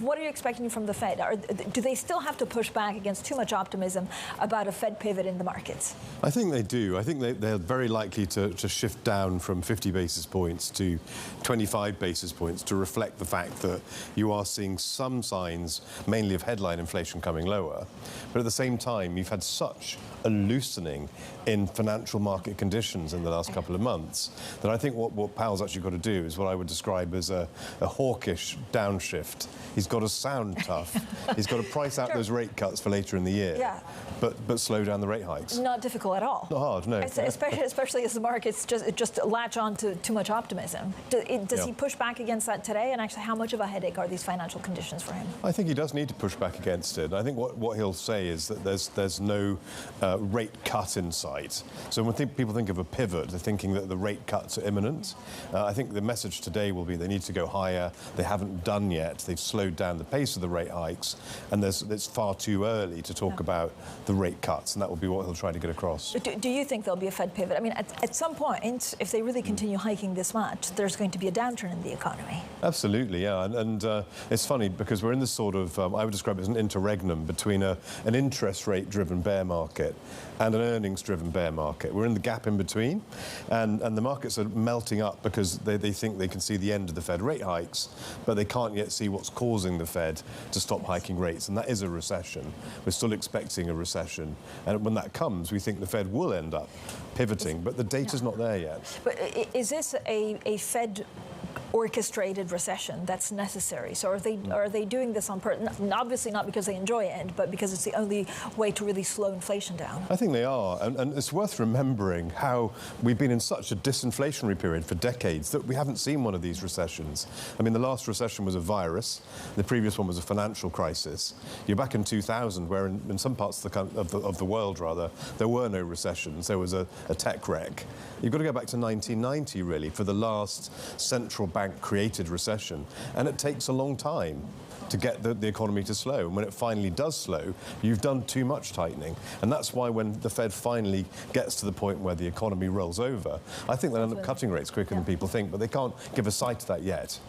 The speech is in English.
What are you expecting from the Fed? Do they still have to push back against too much optimism about a Fed pivot in the markets? I think they do. I think they're very likely to shift down from 50 basis points to 25 basis points to reflect the fact that you are seeing some signs, mainly of headline inflation coming lower. But at the same time, you've had such a loosening in financial market conditions in the last couple of months that I think what Powell's actually got to do is what I would describe as a hawkish downshift. He's got to sound tough. He's got to price out those rate cuts for later in the year, but slow down the rate hikes. Not difficult at all. Not hard, no. Especially as the markets just latch on to too much optimism. Does he push back against that today? And actually, how much of a headache are these financial conditions for him? I think he does need to push back against it. I think what he'll say is that there's no rate cut in sight. So when people think of a pivot, they're thinking that the rate cuts are imminent. I think the message today will be they need to go higher. They haven't done yet. They've slowed down the pace of the rate hikes, and it's far too early to talk about the rate cuts, and that will be what he'll try to get across. Do you think there'll be a Fed pivot? I mean, at some point, if they really continue hiking this much, there's going to be a downturn in the economy. Absolutely, yeah. And it's funny because we're in this sort of, I would describe it as an interregnum between an interest rate-driven bear market and an earnings-driven bear market. We're in the gap in between, and the markets are melting up because they think they can see the end of the Fed rate hikes, but they can't yet see what's causing the Fed to stop hiking rates, and that is a recession. We're still expecting a recession, and when that comes, we think the Fed will end up pivoting, but the data's not there yet. But is this a Fed orchestrated recession that's necessary? So are they doing this on purpose? Obviously not because they enjoy it, but because it's the only way to really slow inflation down. I think they are, and it's worth remembering how we've been in such a disinflationary period for decades that we haven't seen one of these recessions. I mean, the last recession was a virus. The previous one was a financial crisis. You're back in 2000, where in some parts of the world, rather, there were no recessions. There was a tech wreck. You've got to go back to 1990, really, for the last central bank-created recession. And it takes a long time to get the economy to slow. And when it finally does slow, you've done too much tightening. And that's why when the Fed finally gets to the point where the economy rolls over, I think they'll end up cutting rates quicker than people think, but they can't give a sight to that yet.